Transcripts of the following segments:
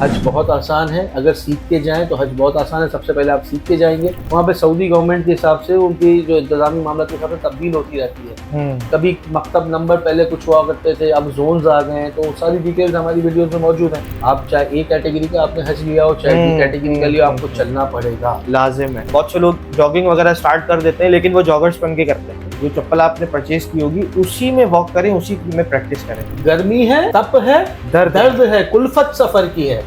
हज बहुत आसान है, अगर सीख के जाएं तो हज बहुत आसान है। सबसे पहले आप सीख के जाएंगे, वहाँ पे सऊदी गवर्नमेंट के हिसाब से उनकी जो इंतजामी मामला के हिसाब से तब्दील होती रहती है। कभी मकतब नंबर पहले कुछ हुआ करते थे, अब जोन्स आ गए हैं, तो सारी डिटेल्स हमारी वीडियोस में मौजूद हैं। आप चाहे ए कैटेगरी का आपने हज लिया हो, चाहे बी कैटेगरी का लिया, आपको चलना पड़ेगा, लाजिम है। बहुत से लोग जॉगिंग वगैरह स्टार्ट कर देते हैं, लेकिन वो जॉगर्स पहन के करते हैं। जो चप्पल आपने परचेज की होगी उसी में वॉक करें, उसी में प्रैक्टिस करें। गर्मी है, तप है, दर्द है, कुल्फत सफर की है,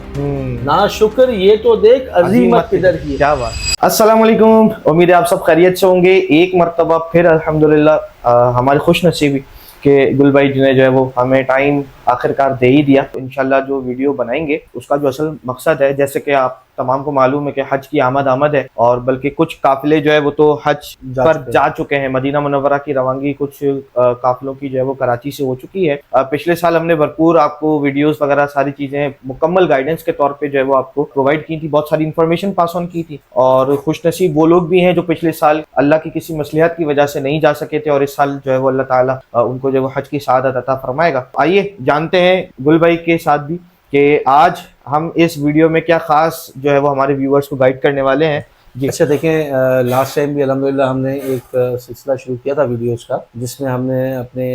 ना शुक्र ये तो देख अजीमत किधर की है। क्या बात। अस्सलाम वालेकुम, उम्मीद है आप सब खैरियत से होंगे। एक मरतबा फिर अल्हम्दुलिल्लाह हमारी खुश नसीबी कि गुल भाई ने जो है वो हमें टाइम आखिरकार दे ही दिया। तो इंशाल्लाह जो वीडियो बनाएंगे उसका जो असल मकसद है, जैसे कि आप तमाम को मालूम है कि हज की आमद है, और बल्कि कुछ काफिले जो है वो तो हज पर जा चुके हैं। मदीना मुनव्वरा की रवानगी कुछ काफिलों की जो है वो कराची से हो चुकी है। पिछले साल हमने भरपूर आपको वीडियोस वगैरह सारी चीजें मुकम्मल गाइडेंस के तौर पे जो है वो आपको प्रोवाइड की थी, बहुत सारी इन्फॉर्मेशन पास ऑन की थी। और खुशनसीब वो लोग भी हैं जो पिछले साल अल्लाह की किसी मसलिहत की वजह से नहीं जा सके थे, और इस साल जो है वो अल्लाह ताला उनको जो है वो हज की सआदत अता फरमाएगा। आइए जानते हैं गुल भाई के साथ भी कि आज हम इस वीडियो में क्या खास जो है वो हमारे व्यूअर्स को गाइड करने वाले हैं। जी अच्छा, देखें, लास्ट टाइम भी अल्हम्दुलिल्लाह हमने एक सिलसिला शुरू किया था वीडियोस का, जिसमें हमने अपने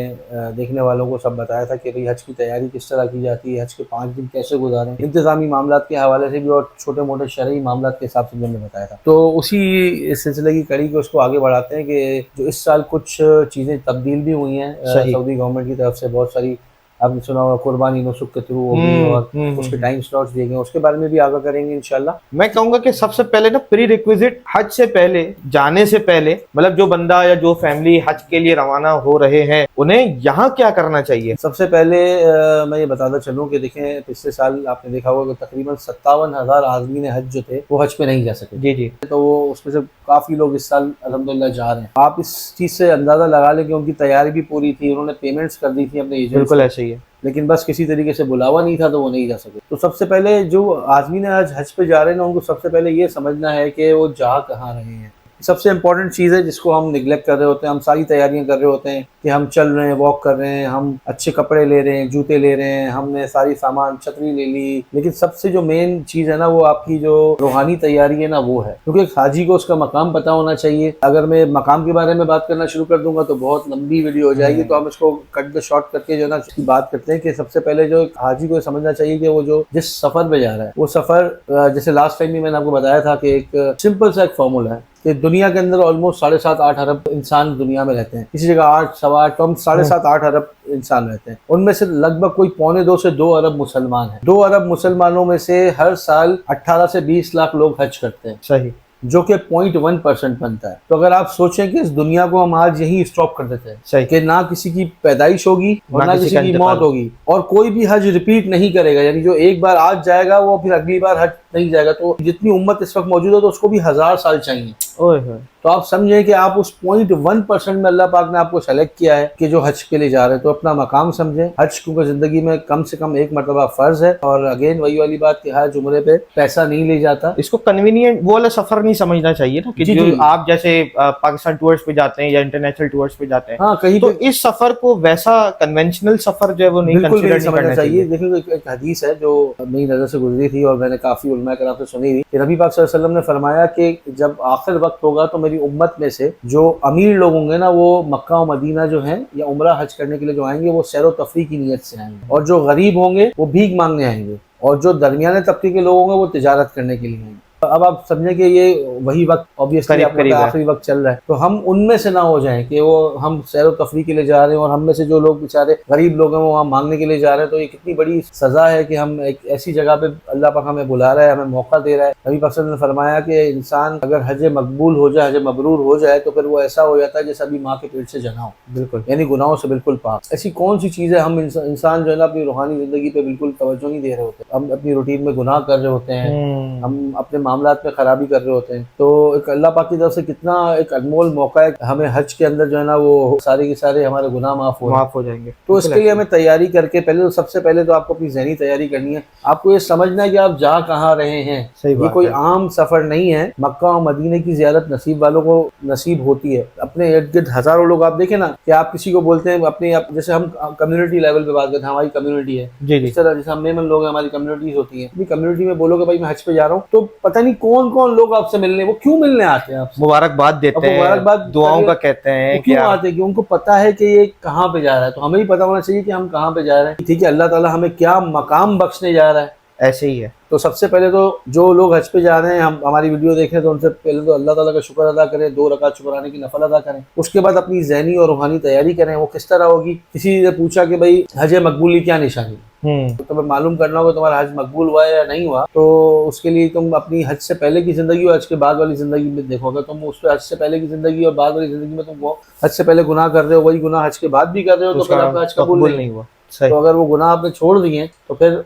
देखने वालों को सब बताया था कि भाई हज की तैयारी किस तरह की जाती है, हज के 5 दिन कैसे गुजारें, इंतजामी मामलात के हवाले से भी और छोटे मोटे शरई मामलात के हिसाब से भी हमने बताया था। तो उसी सिलसिले की कड़ी को उसको आगे बढ़ाते हैं कि जो इस साल कुछ चीज़ें तब्दील भी हुई हैं सऊदी गवर्नमेंट की तरफ से। बहुत सारी आपने सुना होगा कुर्बानी नुसुक के थ्रू होगी, और उसके टाइम स्लॉट्स दिए गए, उसके बारे में भी आगे करेंगे इंशाल्लाह। मैं कहूंगा कि सबसे पहले ना प्री रिक्विजिट हज से पहले, जाने से पहले, मतलब जो बंदा या जो फैमिली हज के लिए रवाना हो रहे हैं उन्हें यहाँ क्या करना चाहिए। सबसे पहले मैं ये बताता चलूँ कि देखें, पिछले साल आपने देखा होगा कि तकरीबन 57,000 आदमी ने हज जो थे वो हज पे नहीं जा सके। जी जी। तो वो उसमें से काफी लोग इस साल अल्हम्दुलिल्लाह जा रहे हैं। आप इस चीज से अंदाजा लगा लें कि उनकी तैयारी भी पूरी थी, उन्होंने पेमेंट्स कर दी थी अपने एजेंट। बिल्कुल ऐसे ही है, लेकिन बस किसी तरीके से बुलावा नहीं था तो वो नहीं जा सके। तो सबसे पहले जो आदमी ने आज हज पे जा रहे हैं ना, उनको सबसे पहले ये समझना है कि वो जा कहाँ रहे हैं। सबसे इंपॉर्टेंट चीज़ है जिसको हम निगलेक्ट कर रहे होते हैं। हम सारी तैयारियां कर रहे होते हैं कि हम चल रहे हैं, वॉक कर रहे हैं, हम अच्छे कपड़े ले रहे हैं, जूते ले रहे हैं, हमने सारी सामान, छतरी ले ली, लेकिन सबसे जो मेन चीज़ है ना, वो आपकी जो रूहानी तैयारी है ना, वो है। क्योंकि एक हाजी को उसका मकाम पता होना चाहिए। अगर मैं मकाम के बारे में बात करना शुरू कर दूंगा तो बहुत लंबी वीडियो हो जाएगी, तो हम इसको कट द शॉर्ट करके जो है ना बात करते हैं कि सबसे पहले जो हाजी को समझना चाहिए कि वो जो जिस सफ़र पे जा रहा है, वो सफ़र, जैसे लास्ट टाइम भी मैंने आपको बताया था कि एक सिंपल सा एक फॉर्मूला है कि दुनिया के अंदर ऑलमोस्ट 7.5-8 अरब इंसान दुनिया में रहते हैं। किसी जगह 8, 7.25, तो हम 7.5-8 अरब इंसान रहते हैं। उनमें से लगभग कोई 1.25 से 2 अरब मुसलमान हैं। 2 अरब मुसलमानों में से हर साल 18 से 20 लाख लोग हज करते हैं। सही, जो कि 0.1% बनता है। तो अगर आप सोचें कि इस दुनिया को हम आज यही स्टॉप कर देते हैं, सही, कि ना किसी की पैदाइश होगी और ना किसी की मौत होगी, और कोई भी हज रिपीट नहीं करेगा, यानी जो एक बार आज जाएगा वो फिर अगली बार हज नहीं जाएगा। तो जितनी उम्मत इस वक्त मौजूद है तो उसको भी 1000 साल चाहिए। तो आप समझें कि आप उस 0.1% में अल्लाह पाक ने आपको सेलेक्ट किया है कि जो हज के लिए जा रहे हैं। तो अपना मकाम समझें। हज क्योंकि जिंदगी में कम से कम एक मरतबा फर्ज है, और अगेन वही वाली बात कि हज उम्रे पे पैसा नहीं ले जाता। इसको कन्वीनियंट वो वाला सफर नहीं समझना चाहिए ना, कि जो आप जैसे पाकिस्तान टूर्स पे जाते हैं या इंटरनेशनल टूर्स पे जाते हैं, हाँ, कहीं तो इस सफर को वैसा कन्वेंशनल सफर जो है वो नहीं कंसीडर करना चाहिए। देखिए, एक हदीस है जो मेरी नजर से गुजरी थी और मैंने काफी उलमा कराम से सुनी थी कि नबी पाक सल्लल्लाहु अलैहि वसल्लम ने फरमाया कि जब आखिर वक्त होगा तो मेरी उम्मत में से जो अमीर लोग होंगे ना, वो मक्का और मदीना जो हैं या उम्रा हज करने के लिए जो आएंगे वो सैर व तफरी की नीयत से आएंगे, और जो गरीब होंगे वो भीख मांगने आएंगे, और जो दरमियाने तबके के लोग होंगे वो तिजारत करने के लिए आएंगे। अब आप समझें कि ये वही वक्त ऑब्वियसली आखिरी वक्त चल रहा है, तो हम उनमें से ना हो जाएं कि वो हम सैर व तफरी के लिए जा रहे हैं और हम में से जो लोग बेचारे गरीब लोग हैं वो वहाँ मांगने के लिए जा रहे हैं। तो ये कितनी बड़ी सजा है कि हम एक ऐसी जगह पे अल्लाह पाक हमें बुला रहा है, हमें मौका दे रहा है। नबी पाक ने फरमाया कि इंसान अगर हज मकबूल हो जाए, हज मबरूर हो जाए, तो फिर वो ऐसा हो जाता है जैसे अभी माँ के पेट से जना हो, बिल्कुल, यानी गुनाहों से बिल्कुल पाक। ऐसी कौन सी चीज़ है, हम इंसान जो है ना अपनी रूहानी जिंदगी पे बिल्कुल तवज्जो नहीं दे रहे होते, हम अपनी रूटीन में गुनाह कर रहे होते हैं, हम अपने मामलात में खराबी कर रहे होते हैं। तो एक अल्लाह पाक की तरफ से कितना एक अनमोल मौका है, हमें हज के अंदर जो है ना वो सारे के सारे हमारे गुनाह माफ हो जाएंगे। तो इसके लिए हमें तैयारी करके पहले तो सबसे पहले तो आपको अपनी ज़हनी तैयारी करनी है। आपको ये समझना है कि आप जा कहाँ रहे हैं। ये कोई आम सफर नहीं है। मक्का और मदीने की ज़ियारत नसीब वालों को नसीब होती है। अपने इर्द गिर्द हजारों लोग आप देखें ना कि आप किसी को बोलते हैं अपने जैसे हम कम्युनिटी लेवल पे बात करते हैं, हमारी कम्युनिटी है इस तरह, जैसे हम मेमन लोग हैं, हमारी कम्युनिटीज होती हैं। अपनी कम्युनिटी में बोलोगे भाई मैं हज पे जा रहा हूँ तो पता नहीं कौन कौन लोग आपसे मिलने, वो क्यों मिलने आते हैं, आपसे मुबारकबाद देते हैं, मुबारकबाद दुआओं का कहते हैं, क्यों आते हैं कि उनको पता है कि ये कहाँ पे जा रहा है। तो हमें ही पता होना चाहिए कि हम कहाँ पे जा रहे हैं। ठीक है, अल्लाह ताला हमें क्या मकाम बख्शने जा रहा है, ऐसे ही है। तो सबसे पहले तो जो लोग हज पे जा रहे हैं, हम हमारी वीडियो देख रहे हैं, तो उनसे पहले तो अल्लाह ताला का शुक्र अदा करें, 2 रकात शुक्राने की नफल अदा करें। उसके बाद अपनी ज़हनी और रूहानी तैयारी करें। वो किस तरह होगी? किसी ने पूछा कि भाई हज मकबूल की क्या निशानी, तो तुम्हें मालूम करना होगा तुम्हारा हज मकबूल हुआ है या नहीं हुआ। तो उसके लिए तुम अपनी हज से पहले की ज़िंदगी और हज के बाद वाली ज़िंदगी में देखोगे, तुम उस पर हज से पहले की ज़िंदगी और बाद वाली ज़िंदगी में तुम वो हज से पहले गुनाह कर रहे हो, वही गुनाह हज के बाद भी कर रहे हो, तो फिर आपका हज कबूल नहीं हुआ। तो अगर वो गुनाह आपने छोड़ दिए तो फिर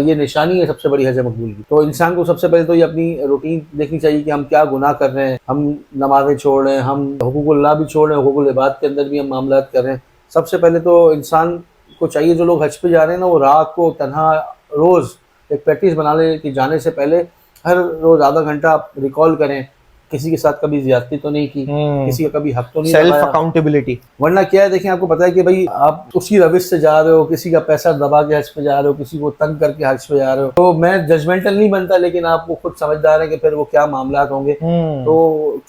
ये निशानी है सबसे बड़ी हज मकबूल की। तो इंसान को सबसे पहले तो ये अपनी रूटीन देखनी चाहिए कि हम क्या गुनाह कर रहे हैं। हम नमाज़ें छोड़ रहे हैं, हम हुकूकुल्लाह भी छोड़ रहे हैं, हुकूकुल इबाद के अंदर भी हम मामलात कर रहे हैं। सबसे पहले तो इंसान को चाहिए, जो लोग हज पे जा रहे हैं ना, वो रात को तन्हा रोज़ एक प्रैक्टिस बना ले कि जाने से पहले हर रोज़ आधा घंटा आप रिकॉल करें किसी के साथ कभी ज्यादती तो नहीं की, किसी का कभी हक तो नहीं, सेल्फ अकाउंटेबिलिटी। वरना क्या है, देखें आपको पता है कि भाई आप उसी रविश से जा रहे हो, किसी का पैसा दबा के हज पे जा रहे हो, किसी को तंग करके हज पे जा रहे हो। तो मैं जजमेंटल नहीं बनता, लेकिन आप वो खुद समझदार हैं कि फिर वो क्या मामलात होंगे। तो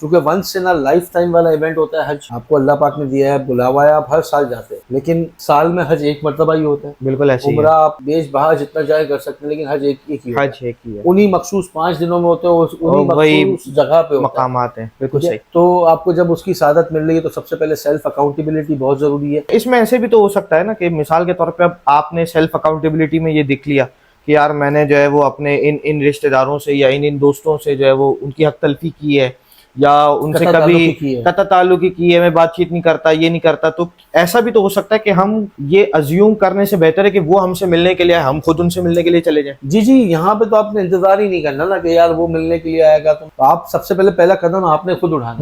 चूंकि once in a lifetime वाला इवेंट होता है हज, आपको अल्लाह पाक ने दिया है, बुलावा है, आप हर साल जाते हैं, लेकिन साल में हज एक मरतबा ही होता है। बिल्कुल ऐसे उम्रा आप देश बाहर जितना जाए कर सकते हैं, लेकिन हज एक ही है। उन्हीं मखसूस 5 दिनों में होते हैं, उन्हीं मखसूस जगह पे मकामात हैं। बिल्कुल सही। तो आपको जब उसकी सादत मिल रही है तो सबसे पहले सेल्फ अकाउंटेबिलिटी बहुत जरूरी है। इसमें ऐसे भी तो हो सकता है ना कि मिसाल के तौर पे अब आपने सेल्फ अकाउंटेबिलिटी में ये देख लिया कि यार मैंने जो है वो अपने इन रिश्तेदारों से या इन दोस्तों से जो है वो उनकी हक तलफी की है, या उनसे कभी कता ताल्लुकी की है, मैं बातचीत नहीं करता, ये नहीं करता। तो ऐसा भी तो हो सकता है कि हम ये अज्यूम करने से बेहतर है कि वो हमसे मिलने के लिए, हम खुद उनसे मिलने के लिए चले जाएं। जी, यहाँ पे तो आपने इंतजार ही नहीं करना ना कि यार वो मिलने के लिए आएगा। तो आप सबसे पहले पहला कदम आपने खुद उठाना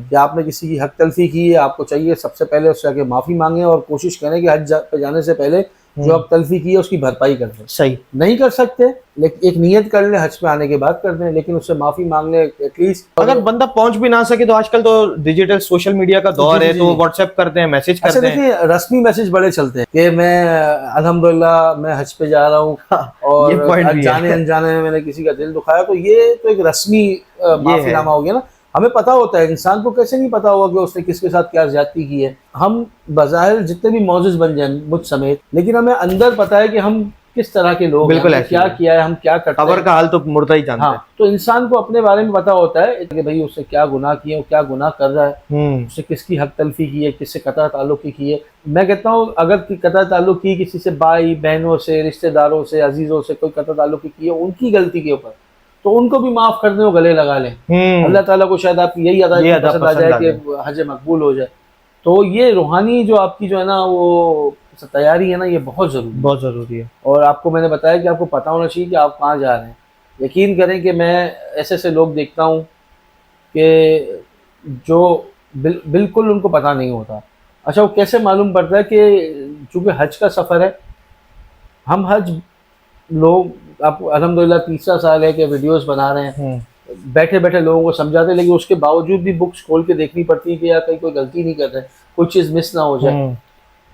कि आपने किसी की हक तलफी की है, आपको चाहिए सबसे पहले उससे आके माफी मांगे और कोशिश करें कि हज पे जाने से पहले जो हक तलफी की है उसकी भरपाई कर दें। सही नहीं कर सकते, लेकिन एक नियत कर ले, हज पे आने के बाद कर दें, लेकिन उससे माफी मांग ले एटलीस्ट। अगर बंदा पहुंच भी ना सके तो आजकल तो डिजिटल सोशल मीडिया का दौर है, तो व्हाट्सएप करते हैं, मैसेज करते हैं। देखिए रस्मी मैसेज बड़े चलते हैं कि मैं अल्हम्दुलिल्लाह मैं हज पे जा रहा हूँ और जाने अनजाने में मैंने किसी का दिल दुखाया, तो ये तो एक रस्मी माफीनामा हो गया ना। हमें पता होता है, इंसान को कैसे नहीं पता होगा कि उसने किसके साथ क्या ज्यादती की है। हम बज़ाहिर जितने भी मौजूद बन जाए मुझ समेत, लेकिन हमें अंदर पता है कि हम किस तरह के लोग हैं, क्या किया है, हम क्या करते हैं। खबर का हाल तो मुर्दा ही जानता है। तो इंसान को अपने बारे में पता होता है कि भाई उससे क्या गुनाह किए, वो क्या गुनाह कर रहा है, उससे किसकी हक तलफी की है, किससे कता ताल्लुक की है। मैं कहता हूँ अगर कता ताल्लुक की किसी से, भाई बहनों से, रिश्तेदारों से, अजीजों से कोई कता ताल्लुक की है, उनकी गलती के ऊपर, तो उनको भी माफ कर दें, वो गले लगा लें। अल्लाह ताला को शायद आपकी यही अदा पसंद आ जाए कि हज मकबूल हो जाए। तो ये रूहानी जो आपकी जो है ना वो तैयारी है ना, ये बहुत जरूरी है। और आपको मैंने बताया कि आपको पता होना चाहिए कि आप कहाँ जा रहे हैं। यकीन करें कि मैं ऐसे ऐसे लोग देखता हूँ कि जो बिल्कुल उनको पता नहीं होता। अच्छा, वो कैसे मालूम पड़ता है कि चूंकि हज का सफ़र है, हम हज लोग आपको अल्हम्दुलिल्लाह 3रा साल है कि वीडियोस बना रहे हैं, बैठे बैठे लोगों को समझाते हैं, लेकिन उसके बावजूद भी बुक्स खोल के देखनी पड़ती है कि यार कहीं कोई गलती नहीं कर रहे, कोई चीज़ मिस ना हो जाए।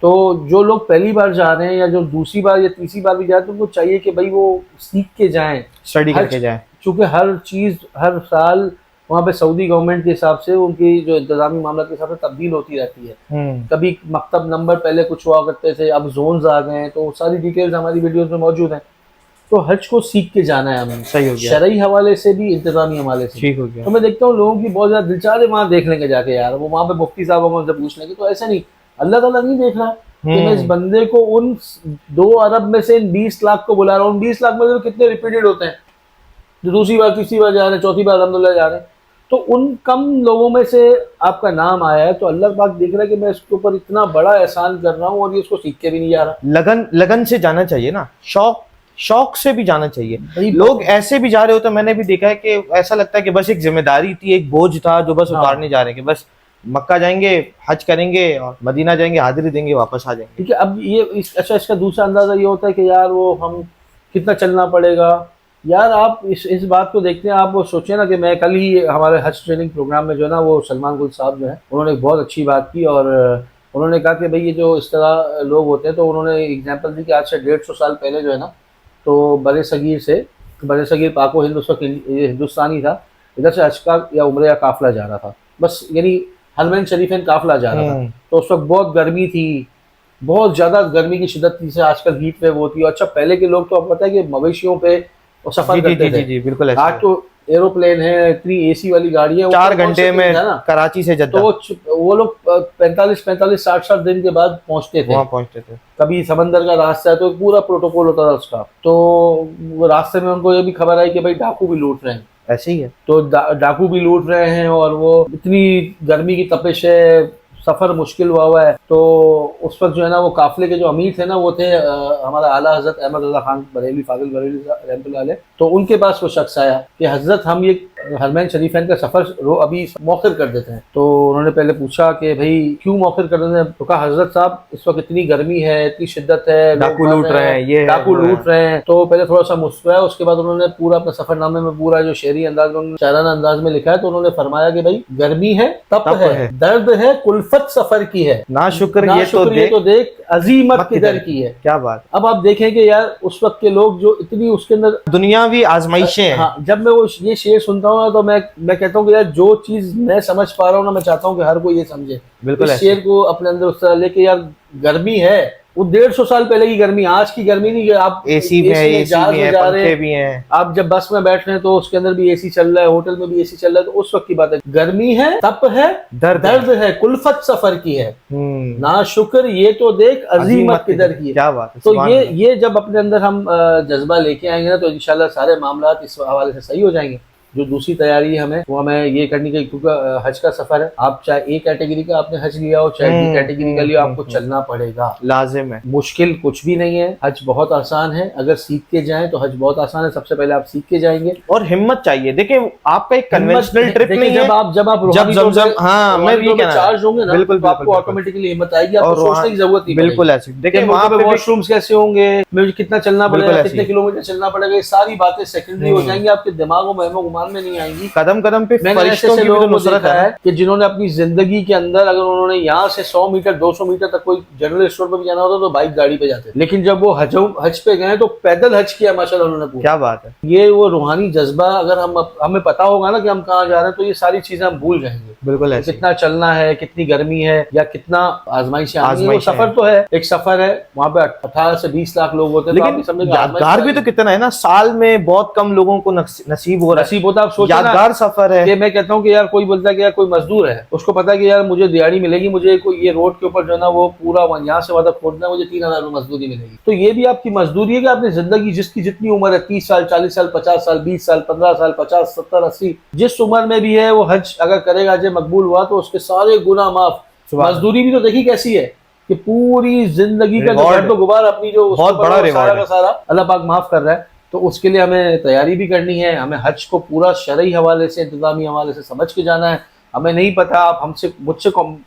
तो जो लोग पहली बार जा रहे हैं या जो दूसरी बार या तीसरी बार भी जाते हैं, तो उनको चाहिए कि भाई वो सीख के जाएं, स्टडी करके जाएं। चूँकि हर चीज़ हर साल वहाँ पे सऊदी गवर्नमेंट के हिसाब से उनकी जो इंतजामी मामला के हिसाब से तब्दील होती रहती है। कभी मकतब नंबर पहले कुछ हुआ करते थे, अब जोन्स आ गए हैं, तो सारी डिटेल्स हमारी वीडियोस में मौजूद हैं। तो हज को सीख के जाना है हमें, सही हो गया, शरई हवाले से भी, इंतजामी हवाले से ठीक हो गया। तो मैं देखता हूँ लोगों की बहुत ज्यादा दिलचास्पी, वहाँ देख लेंगे जाके यार, वो वहाँ पे मुफ्ती साहब उनसे पूछ लेंगे। तो ऐसा नहीं, अल्लाह ताला नहीं देख रहा कि मैं इस बंदे को उन 2 अरब में से इन 20 लाख को बुला रहा हूँ। 20 लाख में से कितने रिपीटेड होते हैं जो दूसरी बार, तीसरी बार जा रहे हैं, चौथी बार अल्हम्दुलिल्लाह जा रहे हैं। तो उन कम लोगों में से आपका नाम आया है, तो अल्लाह पाक देख रहा है कि मैं इसके ऊपर इतना बड़ा एहसान कर रहा हूँ और ये इसको सीख के भी नहीं जा रहा। लगन से जाना चाहिए ना, शौक से भी जाना चाहिए। भाई लोग ऐसे भी जा रहे होते, मैंने भी देखा है कि ऐसा लगता है कि बस एक जिम्मेदारी थी, एक बोझ था जो बस हाँ। उतारने जा रहे हैं कि बस मक्का जाएंगे, हज करेंगे और मदीना जाएंगे, हाजिरी देंगे, वापस आ जाएंगे। ठीक है। अब ये अच्छा, इसका दूसरा अंदाजा ये होता है कि यार वो हम कितना चलना पड़ेगा। यार आप इस बात को देखते हैं, आप वो सोचें ना कि मैं कल ही हमारे हज ट्रेनिंग प्रोग्राम में जो है ना, वो सलमान गुल साहब जो है उन्होंने एक बहुत अच्छी बात की, और उन्होंने कहा कि भाई ये जो इस तरह लोग होते हैं, तो उन्होंने एग्जांपल दी कि आज से 150 साल पहले जो है ना, तो बड़े सगीर पाको हिंद उस वक्त हिंदुस्तानी था, इधर से हज का या उम्रे या काफिला जा रहा था, बस यानी हरमैन शरीफैन काफिला जा रहा था। तो उस वक्त बहुत गर्मी थी, बहुत ज़्यादा गर्मी की शिद्दत थी, से आजकल हीट वेव होती है। अच्छा पहले के लोग तो आपको पता है कि मवेशियों पे वो सफ़र करते थे। जी बिल्कुल ऐसा आज तो एरोप्लेन है, इतनी एसी वाली गाड़ी है, 4 घंटे में कराची से जद्दा, तो वो लोग 45-60 दिन के बाद पहुंचते थे, वहाँ पहुंचते थे। कभी समंदर का रास्ता है तो पूरा प्रोटोकॉल होता था उसका। तो वो रास्ते में उनको ये भी खबर आई कि भाई डाकू भी लूट रहे हैं, ऐसे ही है। तो डाकू भी लूट रहे हैं, और वो इतनी गर्मी की तपिश है, सफ़र मुश्किल हुआ है। तो उस वक्त जो है ना, वो काफिले के जो अमीर थे ना, वो थे हमारा आला हज़रत अहमद रज़ा खान बरेली, फाजिल बरेली रहमतुल्लाह अलैह। तो उनके पास वो शख्स आया कि हज़रत हम ये हरमैन शरीफैन का सफ़र अभी मौखिर कर देते हैं। तो उन्होंने पहले पूछा कि भाई क्यों मौखिर कर देते हैं? तो कहा हज़रत साहब इस वक्त इतनी गर्मी है, इतनी शिद्दत है, डाकू लूट रहे हैं, ये डाकू लूट रहे हैं। तो पहले थोड़ा सा मुस्कुराया, उसके बाद उन्होंने पूरा अपने सफरनामे में पूरा जो शेरी अंदाज में शायराना अंदाज में लिखा है, तो उन्होंने फरमाया कि भाई गर्मी है, तप है, दर्द है, कुल्फत सफर की है, ना शुक्र ये तो देख अजीमत किधर की है। क्या बात। अब आप देखें कि यार उस वक्त के लोग जो इतनी उसके अंदर दुनियावी आजमाइशें हैं। हाँ, जब मैं वो ये शेर सुनता हूँ तो मैं कहता हूँ कि यार जो चीज मैं समझ पा रहा हूँ ना, मैं चाहता हूँ कि हर कोई ये समझे। बिल्कुल इस शेर को अपने अंदर उस तरह लेके, यार गर्मी है, वो 150 साल पहले की गर्मी, आज की गर्मी नहीं। आप एसी में जा रहे हैं, आप जब बस में बैठ रहे हैं तो उसके अंदर भी एसी चल रहा है, होटल में भी एसी चल रहा है, तो उस वक्त की बात है। गर्मी है, तप है, दर्द है, कुल्फत सफर की है, ना शुक्र ये तो देख अजीमत किधर की है। क्या बात है। तो ये जब अपने अंदर हम जज्बा लेके आएंगे ना, तो इंशाल्लाह सारे मामला इस हवाले से सही हो जाएंगे। जो दूसरी तैयारी है हमें, वो हमें ये करनी चाहिए, क्योंकि हज का सफर है, आप चाहे ए कैटेगरी का आपने हज लिया हो, चाहे बी कैटेगरी का लिया, आपको चलना पड़ेगा, लाजिम है। मुश्किल कुछ भी नहीं है, हज बहुत आसान है, अगर सीख के जाएं तो हज बहुत आसान है। सबसे पहले आप सीख के जाएंगे, और हिम्मत चाहिए। देखिए आपका एक कन्वेंशनल ट्रिप नहीं है। जब आप चार्ज होंगे ना, बिल्कुल आपको ऑटोमेटिकली हिम्मत आएगी, आपको सोचने की जरूरत नहीं। बिल्कुल ऐसे देखिए वहाँ पे वॉशरूम्स कैसे होंगे, मुझे कितना चलना पड़ेगा, कितने किलोमीटर चलना पड़ेगा, ये सारी बातें सेकेंडरी हो जाएंगी, आपके दिमागों में में नहीं आएंगी। कदम कदम पे फरिश्तों की भी तो नुसरत है कि जिन्होंने अपनी जिंदगी के अंदर, अगर उन्होंने यहाँ से 100 मीटर 200 मीटर तक कोई जनरल स्टोर पर भी जाना होता तो बाइक गाड़ी पे जाते, लेकिन जब वो हज पे गए तो पैदल हज किया माशाल्लाह उन्होंने पूरा। क्या बात है। ये वो रूहानी जज्बा, अगर हमें पता होगा ना कि हम कहाँ जा रहे हैं, तो ये सारी चीजें हम भूल जाएंगे। बिल्कुल तो कितना चलना है, कितनी गर्मी है, या कितना आजमाइश है। वो सफर तो है, एक सफर है, वहाँ पे 18 से 20 लाख लोग होते हैं, लेकिन यादगार भी तो कितना है ना, साल में बहुत कम लोगों को नसीब होता है। आप सोचो यादगार सफर है। मैं कहता हूँ कि यार कोई बोलता है कि यार कोई मजदूर है, उसको पता है कि यार मुझे दिहाड़ी मिलेगी, मुझे कोई ये रोड के ऊपर जो है ना वो पूरा यहाँ से वहां तक खोदना है, मुझे 3000 रुपये मजदूरी मिलेगी। तो ये भी आपकी मजदूरी है कि आपने जिंदगी जिसकी जितनी उम्र है, 30 साल 40 साल 50 साल 20 साल 15 साल 50 70 80 जिस उम्र में भी है, वो हज अगर करेगा, हज मकबूल हुआ तो उसके सारे गुनाह माफ। मजदूरी भी तो देखी कैसी है कि पूरी जिंदगी का जो गुबार अपनी जो बहुत बड़ा रिवॉर्ड है, सारा अल्लाह पाक माफ कर रहा है। तो उसके लिए हमें तैयारी भी करनी है, हमें हज को पूरा शरई हवाले से, इंतजामी हवाले से समझ के जाना है। हमें नहीं पता, आप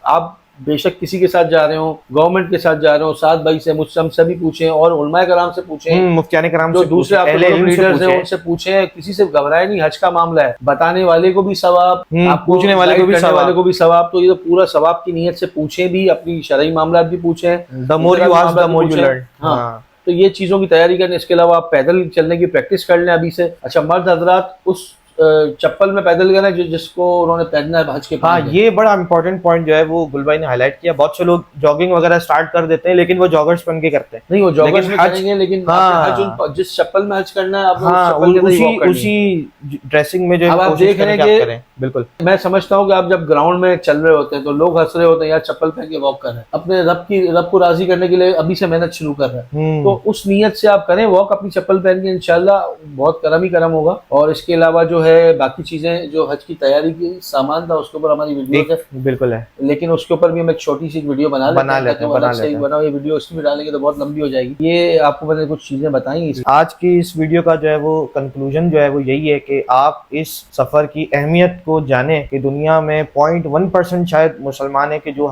आप बेशक किसी के साथ जा रहे हो, गवर्नमेंट के साथ जा रहे हो, साथ भाई से, मुझसे, हमसे भी पूछें, और उलमाए कराम से पूछें, मुफ्तियाने कराम जो दूसरे लीडर्स हैं उनसे पूछें। किसी से घबराए नहीं, हज का मामला है, बताने वाले को भी सवाब, आप पूछने वाले को भी सवाब। तो ये तो पूरा सवाब की नीयत से पूछें भी, अपनी शरई मामला भी पूछें। The more you ask the more you learn. हाँ, तो ये चीजों की तैयारी करने, इसके अलावा आप पैदल चलने की प्रैक्टिस कर लें अभी से। अच्छा, मर्द हजरात उस चप्पल में पैदल करना जिसको उन्होंने पहनना है हज के। हाँ, ये बड़ा इंपॉर्टेंट पॉइंट जो है वो गुल भाई ने हाईलाइट किया। बहुत से लोग जॉगिंग वगैरह स्टार्ट कर देते हैं, लेकिन वो जॉगर्स पहन के करते हैं। नहीं, वो जॉगर्स में करेंगे, लेकिन जिस चप्पल में हज करना है आप उसी ड्रेसिंग में जो आप देख रहे हैं। बिल्कुल, मैं समझता हूँ कि आप जब ग्राउंड में चल रहे होते हैं तो लोग हंस रहे होते हैं, यार चप्पल पहन के वॉक कर रहे हैं, अपने रब को राजी करने के लिए अभी से मेहनत शुरू कर रहे हैं। तो उस नीयत से आप करें वॉक अपनी चप्पल पहन के, इंशाल्लाह बहुत करम ही करम होगा। और इसके अलावा जो है है बाकी चीजें जो हज की तैयारी की सामान था उसके ऊपर हमारी वीडियो है, बिल्कुल है, लेकिन उसके ऊपर भी हम एक छोटी सी वीडियो बना लेते हैं। बनाओ, ये वीडियो उसमें भी डालेंगे तो बहुत लंबी हो जाएगी। ये आपको मैंने कुछ चीजें बताई। आज की इस वीडियो का जो है वो कंक्लूजन जो है वो यही है कि आप इस सफर की अहमियत को जाने कि दुनिया में 0.1% शायद मुसलमान है कि जो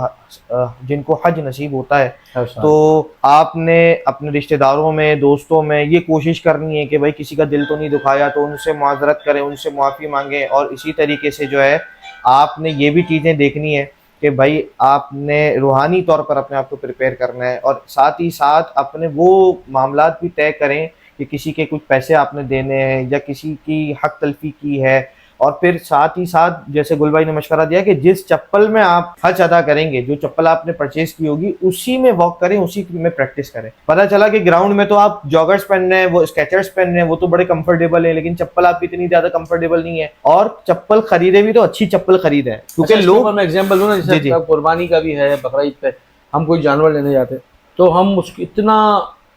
जिनको हज नसीब होता है। तो आपने अपने रिश्तेदारों में, दोस्तों में ये कोशिश करनी है कि भाई किसी का दिल तो नहीं दुखाया तो उनसे माजरत करें, उनसे माफ़ी मांगें। और इसी तरीके से जो है आपने ये भी चीज़ें देखनी है कि भाई आपने रूहानी तौर पर अपने आप को प्रिपेयर करना है, और साथ ही साथ अपने वो मामलात भी तय करें कि किसी के कुछ पैसे आपने देने हैं या किसी की हक तलफी की है। और फिर साथ ही साथ जैसे गुल भाई ने मशवरा दिया कि जिस चप्पल में आप हज अदा करेंगे, जो चप्पल आपने परचेज की होगी उसी में वॉक करें, उसी में प्रैक्टिस करें। पता चला कि ग्राउंड में तो आप जॉगर्स पहन रहे हैं, वो स्केचर्स पहन रहे हैं, वो तो बड़े कंफर्टेबल है, लेकिन चप्पल आपकी इतनी ज्यादा कंफर्टेबल नहीं है। और चप्पल खरीदे भी तो अच्छी चप्पल खरीदे, क्योंकि लोग, मैं एग्जाम्पल दूं ना, जैसे कुर्बानी का भी है, बकरा ईद पे हम कोई जानवर लेने जाते हैं तो हम उसकी इतना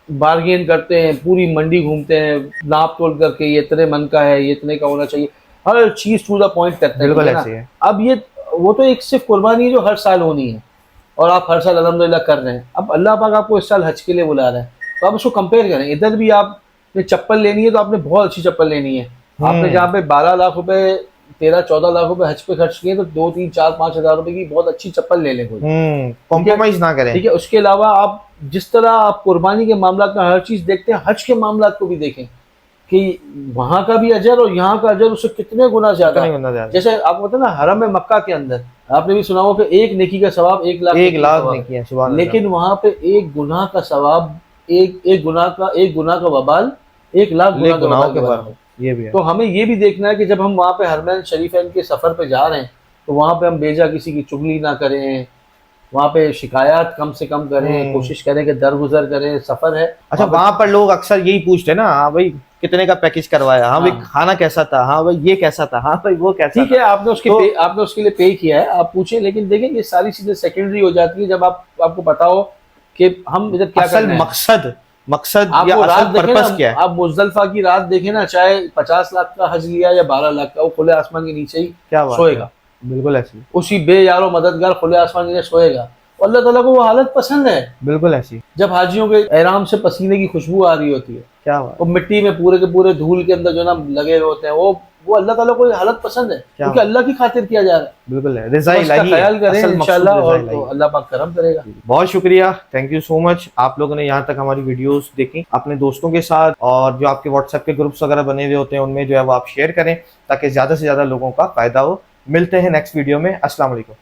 बार्गेन करते हैं, पूरी मंडी घूमते हैं, नाप तोल करके ये इतने मन का है, ये इतने का होना चाहिए, हर चीज टू द पॉइंट करते हैं। बिल्कुल ऐसे है। अब ये वो तो एक सिर्फ कुर्बानी है जो हर साल होनी है और आप हर साल अल्हम्दुलिल्लाह कर रहे हैं। अब अल्लाह पाक आपको इस साल हज के लिए बुला रहा है तो आप उसको कंपेयर करें। इधर भी आपने चप्पल लेनी है तो आपने बहुत अच्छी चप्पल लेनी है। आपने जहाँ पे 12 लाख रुपए, 13-14 लाख रुपए हज पे खर्च किए तो 2, 3, 4, 5 हजार रुपए की बहुत अच्छी चप्पल ले लें, कोई कॉम्प्रोमाइज ना करें। ठीक है। उसके अलावा आप जिस तरह आप कुर्बानी के मामला में हर चीज देखते हैं, हज के मामला को भी देखें कि वहां का भी अजर और यहाँ का अजर उससे कितने गुना ज्यादा है। जैसे आपको पता ना, हरम में मक्का के अंदर आपने भी सुना होगा कि एक नेकी का सवाब 1 लाख नेकी है, लेकिन वहां पे एक गुनाह का सवाब, एक गुनाह का वबाल 1 लाख गुनाहों के बराबर। ये भी है। तो हमें ये भी देखना है कि जब हम वहां पे हरमैन शरीफैन के सफर पे जा रहे हैं तो वहां पे हम बेजा किसी की चुगली ना करें, वहाँ पे शिकायत कम से कम करें, कोशिश करें कि दरगुजर करें। सफर है। अच्छा, वहाँ पर लोग अक्सर यही पूछते हैं ना, हाँ भाई कितने का पैकेज करवाया, हाँ भाई खाना कैसा था, हाँ भाई ये कैसा था, हाँ भाई वो कैसा। ठीक है, आपने उसके लिए पे किया है, आप पूछे, लेकिन देखें ये सारी चीजें सेकेंडरी हो जाती है जब आपको पता हो कि हम इधर क्या कर रहे हैं। मकसद या असल पर्पस क्या है। आप मुजदलिफा की रात देखें ना, चाहे 50 लाख का हज लिया या 12 लाख का, वो खुले आसमान के नीचे ही क्या सोएगा। बिल्कुल ऐसी, उसी बेयारो मददगार खुले आसमान के नीचे सोएगा। अल्लाह ताला को वो हालत पसंद है। बिल्कुल ऐसी, जब हाजियों के एहराम से पसीने की खुशबू आ रही होती है, क्या बात, वो मिट्टी में पूरे के पूरे धूल के अंदर जो ना लगे हुए होते हैं, वो अल्लाह ताला को हालत पसंद है, क्योंकि अल्लाह की खातिर किया जा रहा है। बिल्कुल है, रिज़ा इलाही, ख्याल करें इंशाल्लाह, और तो अल्लाह पाक करम करेगा। बहुत शुक्रिया, थैंक यू सो मच। आप लोगों ने यहाँ तक हमारी वीडियोस देखी, अपने दोस्तों के साथ और जो आपके व्हाट्सएप के ग्रुप्स वगैरह बने हुए होते हैं उनमें जो है वो आप शेयर करें ताकि ज्यादा से ज्यादा लोगों का फायदा हो। मिलते हैं नेक्स्ट वीडियो में। अस्सलाम वालेकुम।